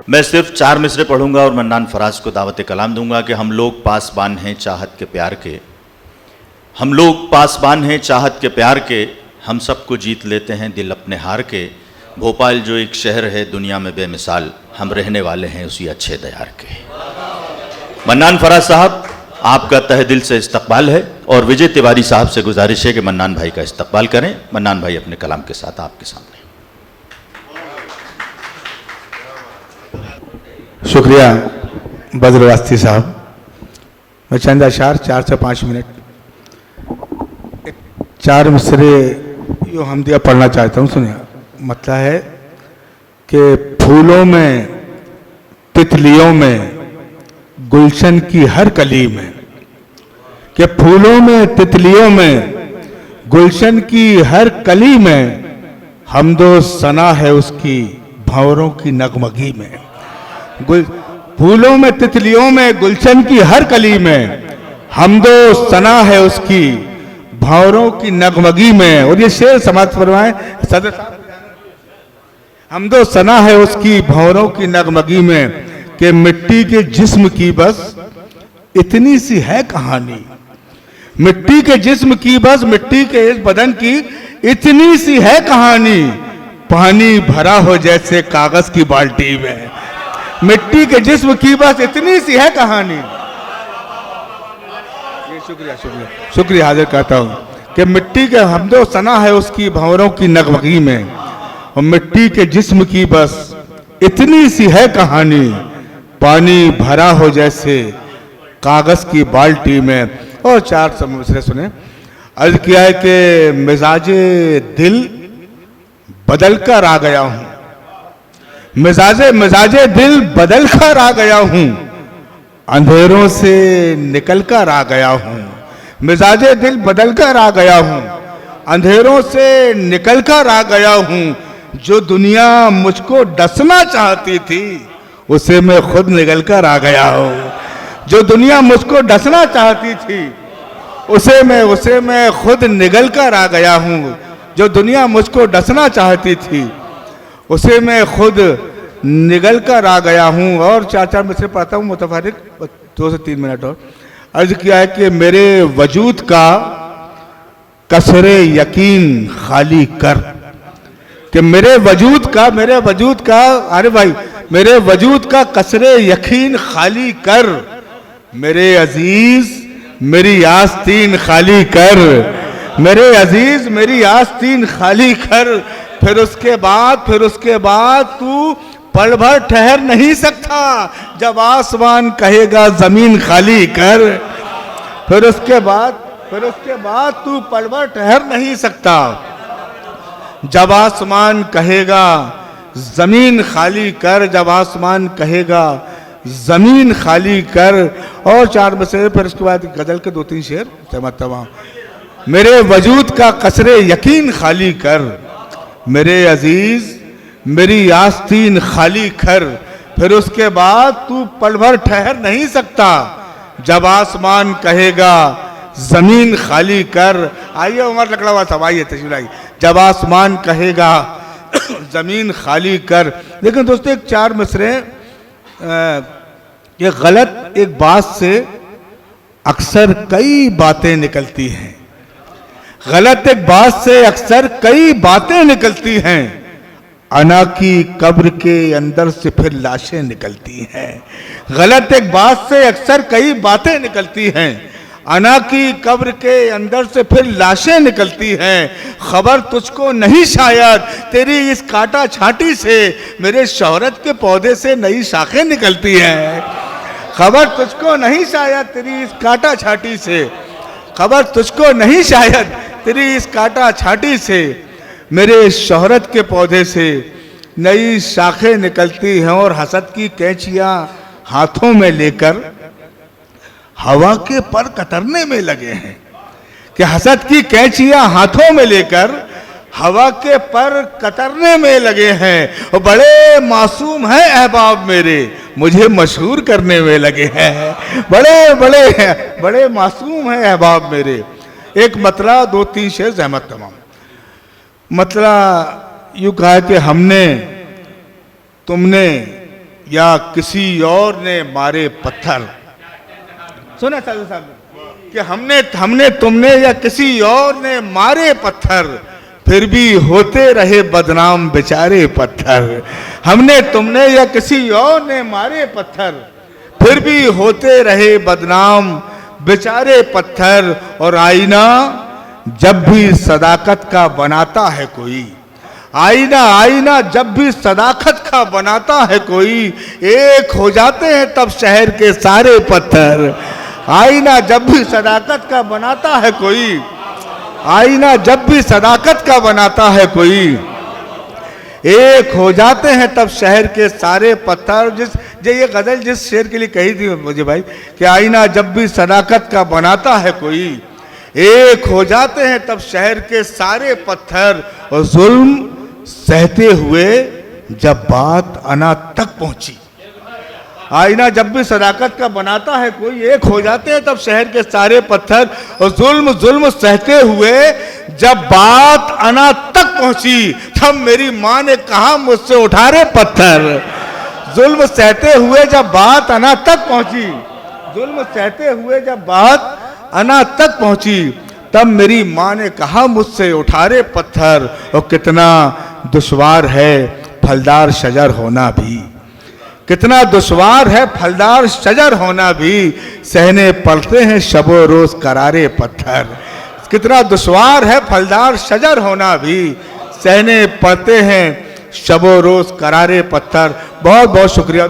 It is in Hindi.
मैं सिर्फ 4 मिसरे पढ़ूंगा और मन्नान फराज को दावत कलाम दूंगा कि हम लोग पासबान हैं चाहत के प्यार के, हम लोग पासबान हैं चाहत के प्यार के, हम सबको जीत लेते हैं दिल अपने हार के। भोपाल जो एक शहर है दुनिया में बेमिसाल, हम रहने वाले हैं उसी अच्छे दयार के। मन्नान फराज साहब, आपका तहे दिल से इस्तकबाल है और विजय तिवारी साहब से गुजारिश है कि मन्नान भाई का इस्तकबाल करें। मन्नान भाई अपने कलाम के साथ आपके सामने। शुक्रिया बद्रवास्ती साहब। मैं चंद अशार 4 से 5 मिनट 4 मिसरे यो हमदिया पढ़ना चाहता हूँ। सुनिए, मतलब है कि फूलों में, तितलियों में, गुलशन की हर कली में, कि फूलों में, तितलियों में, गुलशन की हर कली में हमदो सना है उसकी भंवरों की नगमगी में। फूलों में, तितलियों में, गुलशन की हर कली में हमदो सना है उसकी भंवरों की नगमगी में। और ये शेर समाज फरमाए सदर साहब, हमदो सना है उसकी भंवरों की नगमगी में, कि मिट्टी के जिस्म की बस इतनी सी है कहानी। मिट्टी के जिस्म की बस, मिट्टी के इस बदन की इतनी सी है कहानी, पानी भरा हो जैसे कागज की बाल्टी में। मिट्टी के जिस्म की बस इतनी सी है कहानी। ये शुक्रिया शुक्रिया शुक्रिया हाजिर करता हूँ कि मिट्टी के हमदो सना है उसकी भंवरों की नगमगी में, और मिट्टी के जिस्म की बस इतनी सी है कहानी, पानी भरा हो जैसे कागज की बाल्टी में। और 4 मिसरे सुने। अर्ज किया है कि मिजाजे दिल बदल कर आ गया हूं, मिजाजे दिल बदल कर आ गया हूं, अंधेरों से निकल कर आ गया हूं। मिजाजे दिल बदल कर आ गया हूं, अंधेरों से निकल कर आ गया हूं। जो दुनिया मुझको डसना चाहती थी उसे मैं खुद निकल कर आ गया हूं। जो दुनिया मुझको डसना चाहती थी उसे मैं खुद निकल कर आ गया हूं। जो दुनिया मुझको डसना चाहती थी उसे मैं खुद निगल कर आ गया हूं। और 4 मिसरे पढ़ता हूं मुतफरिक, 2 से 3 मिनट और। अर्ज किया है कि मेरे वजूद का कसरे यकीन खाली कर, कि मेरे वजूद का अरे भाई, मेरे वजूद का कसरे यकीन खाली कर। मेरे अजीज मेरी आस्तीन खाली कर, मेरे अजीज मेरी आस्तीन खाली कर। फिर उसके बाद तू पल भर ठहर नहीं सकता, जब आसमान कहेगा जमीन खाली कर। फिर उसके बाद तू पल भर ठहर नहीं सकता, जब आसमान कहेगा जमीन खाली कर, जब आसमान कहेगा जमीन खाली कर। और 4 मिसरे, फिर उसके बाद गजल के 2-3 शेर तमाम। मेरे वजूद का कसरे यकीन खाली कर, मेरे अजीज मेरी आस्तीन खाली कर। फिर उसके बाद तू पल भर ठहर नहीं सकता, जब आसमान कहेगा जमीन खाली कर। आइए उमर लकड़ावा साहब, आइए तशरीफ लाइए। जब आसमान कहेगा जमीन खाली कर। लेकिन दोस्तों, एक 4 मिसरे ये गलत एक बात से अक्सर कई बातें निकलती हैं। गलत एक बात से अक्सर कई बातें निकलती हैं। अना की कब्र के अंदर से फिर लाशें निकलती हैं। गलत एक बात से अक्सर कई बातें निकलती हैं। अना की कब्र के अंदर से फिर लाशें निकलती हैं। खबर तुझको नहीं शायद तेरी इस काटा छाटी से, मेरे शोहरत के पौधे से नई शाखें निकलती हैं। खबर तुझको नहीं शायद तेरी इस काटा छाटी से, खबर तुझको नहीं शायद तेरी इस काटा छाटी से, मेरे शोहरत के पौधे से नई शाखें निकलती हैं। और हसद की कैंचियां हाथों में लेकर हवा के पर कतरने में लगे हैं, कि हसद की कैंचियां हाथों में लेकर हवा के पर कतरने में लगे हैं। और बड़े मासूम हैं अहबाब मेरे, मुझे मशहूर करने में लगे हैं। बड़े मासूम हैं अहबाब मेरे। एक मतला, 2-3 शेर ज़हमत तमाम। मतला यूँ कहा कि हमने, तुमने या किसी और ने मारे पत्थर। सुना साधु साहब कि हमने तुमने या किसी और ने मारे पत्थर, फिर भी होते रहे बदनाम बेचारे पत्थर। हमने तुमने या किसी और ने मारे पत्थर, फिर भी होते रहे बदनाम बेचारे पत्थर। और आईना जब भी सदाकत का बनाता है कोई, आईना जब भी सदाकत का बनाता है कोई, एक हो जाते हैं तब शहर के सारे पत्थर। आईना जब भी सदाकत का बनाता है कोई, आईना जब भी सदाकत का बनाता है कोई, एक हो जाते हैं तब शहर के सारे पत्थर। ये गजल जिस शेर के लिए कही थी मुझे भाई कि आईना जब भी सदाकत का बनाता है कोई, एक हो जाते हैं तब शहर के सारे पत्थर। और जुल्म सहते हुए जब बात अना तक पहुंची, आईना जब भी सदाकत का बनाता है कोई, एक हो जाते हैं तब शहर के सारे पत्थर। और जुल्म सहते हुए जब बात अना तक पहुंची, तब मेरी माँ ने कहा मुझसे उठा रे पत्थर। जुल्म सहते हुए जब बात अना तक पहुंची, जुल्म सहते हुए जब बात अना तक पहुंची, तब मेरी माँ ने कहा मुझसे उठा रे पत्थर। और कितना दुश्वार है फलदार शजर होना भी, कितना दुश्वार है फलदार शजर होना भी, सहने पड़ते हैं शबो रोज करारे पत्थर। कितना दुश्वार है फलदार शजर होना भी, सहने पड़ते हैं शबो रोज करारे पत्थर। बहुत बहुत शुक्रिया।